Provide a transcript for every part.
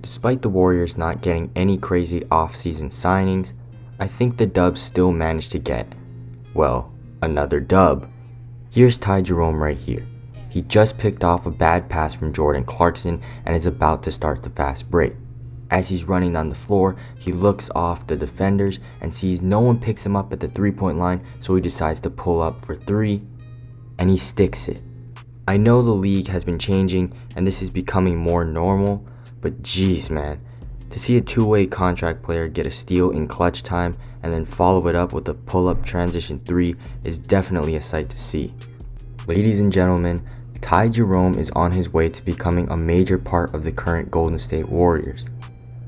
Despite the Warriors not getting any crazy off-season signings, I think the Dubs still managed to get, well, another dub. Here's Ty Jerome right here. He just picked off a bad pass from Jordan Clarkson and is about to start the fast break. As he's running down the floor, he looks off the defenders and sees no one picks him up at the three-point line, so he decides to pull up for three, and he sticks it. I know the league has been changing and this is becoming more normal, but geez man, to see a two-way contract player get a steal in clutch time and then follow it up with a pull-up transition three is definitely a sight to see. Ladies and gentlemen, Ty Jerome is on his way to becoming a major part of the current Golden State Warriors.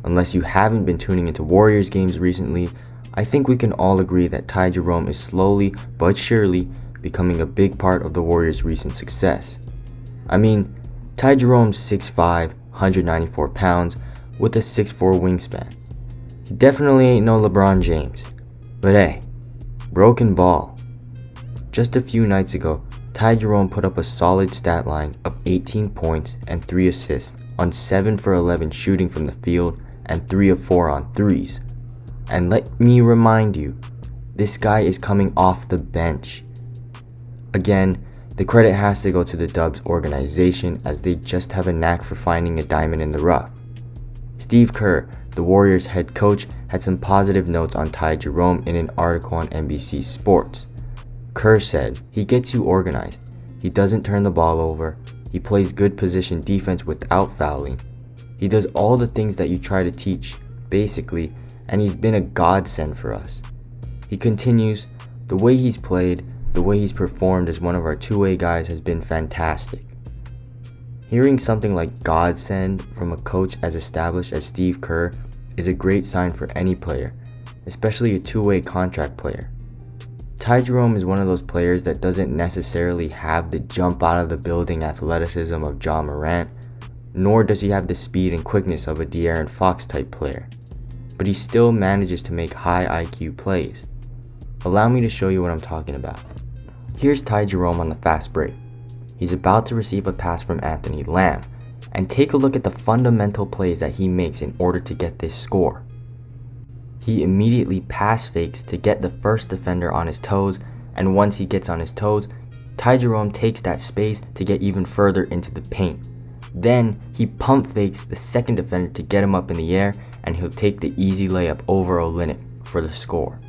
Unless you haven't been tuning into Warriors games recently, I think we can all agree that Ty Jerome is slowly but surely becoming a big part of the Warriors' recent success. I mean, Ty Jerome's 6'5", 194 pounds with a 6'4" wingspan. He definitely ain't no LeBron James. But hey, broken ball. Just a few nights ago, Ty Jerome put up a solid stat line of 18 points and 3 assists on 7 for 11 shooting from the field and 3 of 4 on threes. And let me remind you, this guy is coming off the bench. Again, the credit has to go to the Dubs organization as they just have a knack for finding a diamond in the rough. Steve Kerr, the Warriors head coach, had some positive notes on Ty Jerome in an article on NBC Sports. Kerr said, "He gets you organized. He doesn't turn the ball over. He plays good position defense without fouling. He does all the things that you try to teach, basically, and he's been a godsend for us." He continues, "The way he's played, the way he's performed as one of our two-way guys has been fantastic." Hearing something like godsend from a coach as established as Steve Kerr is a great sign for any player, especially a two-way contract player. Ty Jerome is one of those players that doesn't necessarily have the jump out of the building athleticism of Ja Morant, nor does he have the speed and quickness of a De'Aaron Fox type player, but he still manages to make high IQ plays. Allow me to show you what I'm talking about. Here's Ty Jerome on the fast break. He's about to receive a pass from Anthony Lamb, and take a look at the fundamental plays that he makes in order to get this score. He immediately pass fakes to get the first defender on his toes, and once he gets on his toes, Ty Jerome takes that space to get even further into the paint. Then he pump fakes the second defender to get him up in the air, and he'll take the easy layup over Olynyk for the score.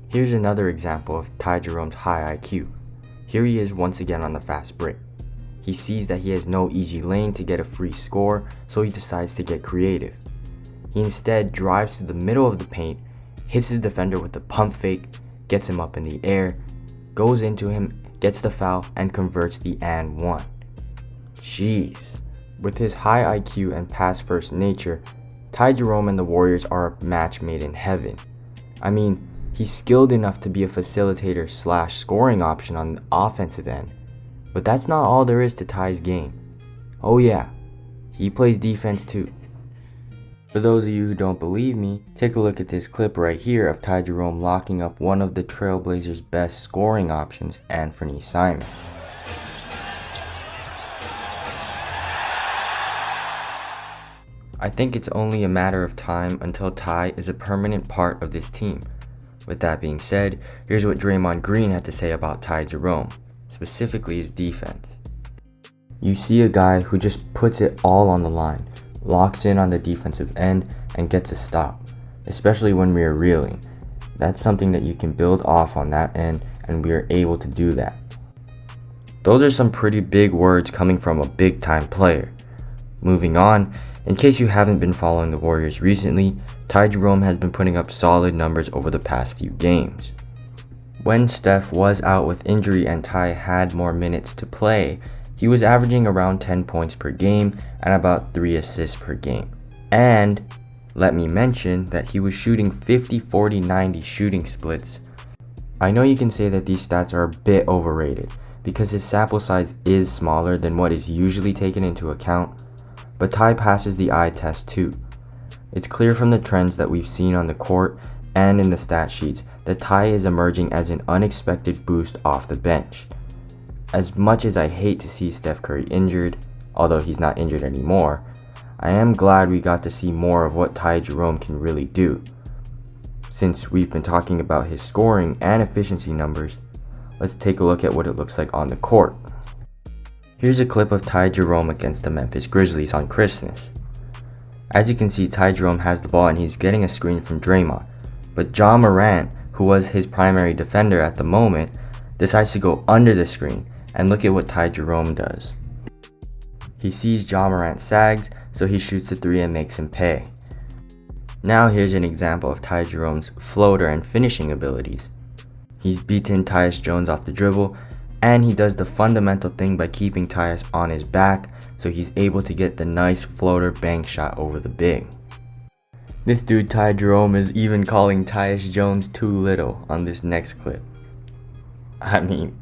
Here's another example of Ty Jerome's high IQ. Here he is once again on the fast break. He sees that he has no easy lane to get a free score, so he decides to get creative. He instead drives to the middle of the paint, hits the defender with a pump fake, gets him up in the air, goes into him, gets the foul, and converts the and one. Jeez. With his high IQ and pass-first nature, Ty Jerome and the Warriors are a match made in heaven. I mean, he's skilled enough to be a facilitator / scoring option on the offensive end, but that's not all there is to Ty's game. Oh yeah, he plays defense too. For those of you who don't believe me, take a look at this clip right here of Ty Jerome locking up one of the Trailblazers' best scoring options, Anthony Simons. I think it's only a matter of time until Ty is a permanent part of this team. With that being said, here's what Draymond Green had to say about Ty Jerome, specifically his defense. "You see a guy who just puts it all on the line, locks in on the defensive end, and gets a stop, especially when we are reeling. That's something that you can build off on that end, and we are able to do that." Those are some pretty big words coming from a big-time player. Moving on, in case you haven't been following the Warriors recently, Ty Jerome has been putting up solid numbers over the past few games. When Steph was out with injury and Ty had more minutes to play, he was averaging around 10 points per game and about 3 assists per game. And let me mention that he was shooting 50-40-90 shooting splits. I know you can say that these stats are a bit overrated because his sample size is smaller than what is usually taken into account, but Ty passes the eye test too. It's clear from the trends that we've seen on the court and in the stat sheets that Ty is emerging as an unexpected boost off the bench. As much as I hate to see Steph Curry injured, although he's not injured anymore, I am glad we got to see more of what Ty Jerome can really do. Since we've been talking about his scoring and efficiency numbers, let's take a look at what it looks like on the court. Here's a clip of Ty Jerome against the Memphis Grizzlies on Christmas. As you can see, Ty Jerome has the ball and he's getting a screen from Draymond, but Ja Morant, who was his primary defender at the moment, decides to go under the screen, and look at what Ty Jerome does. He sees Ja Morant sags, so he shoots the three and makes him pay. Now here's an example of Ty Jerome's floater and finishing abilities. He's beaten Tyus Jones off the dribble, and he does the fundamental thing by keeping Tyus on his back, so he's able to get the nice floater bank shot over the big. This dude Ty Jerome is even calling Tyus Jones too little on this next clip. I mean,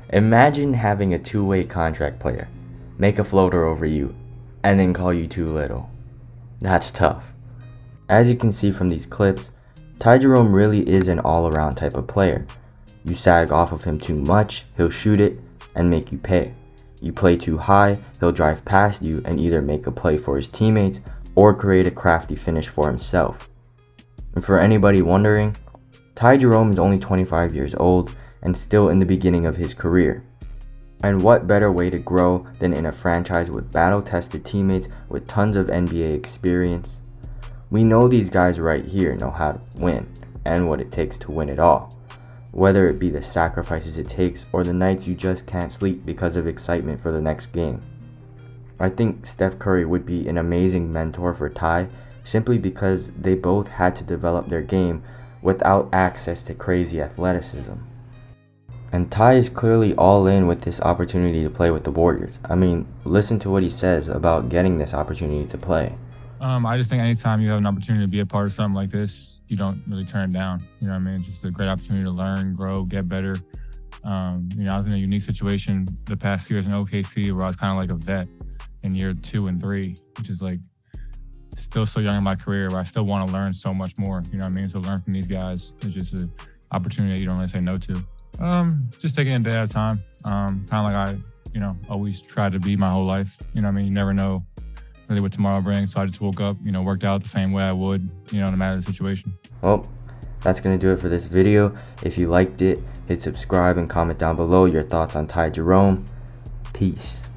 imagine having a two-way contract player make a floater over you and then call you too little. That's tough. As you can see from these clips, Ty Jerome really is an all-around type of player. You sag off of him too much, he'll shoot it and make you pay. You play too high, he'll drive past you and either make a play for his teammates or create a crafty finish for himself. And for anybody wondering, Ty Jerome is only 25 years old and still in the beginning of his career. And what better way to grow than in a franchise with battle-tested teammates with tons of NBA experience? We know these guys right here know how to win and what it takes to win it all. Whether it be the sacrifices it takes or the nights you just can't sleep because of excitement for the next game. I think Steph Curry would be an amazing mentor for Ty simply because they both had to develop their game without access to crazy athleticism. And Ty is clearly all in with this opportunity to play with the Warriors. I mean, listen to what he says about getting this opportunity to play. I just think anytime you have an opportunity to be a part of something like this, you don't really turn it down. You know what I mean? It's just a great opportunity to learn, grow, get better. I was in a unique situation the past years in OKC where I was kind of like a vet in year 2 and 3, which is like still so young in my career where I still want to learn so much more. You know what I mean? So learn from these guys is just an opportunity that you don't really say no to. Just taking it a day at a time. Kind of like I, always try to be my whole life. You know what I mean? You never know really what tomorrow brings. So I just woke up, worked out the same way I would, no matter the situation. Well, that's going to do it for this video. If you liked it, hit subscribe and comment down below your thoughts on Ty Jerome. Peace.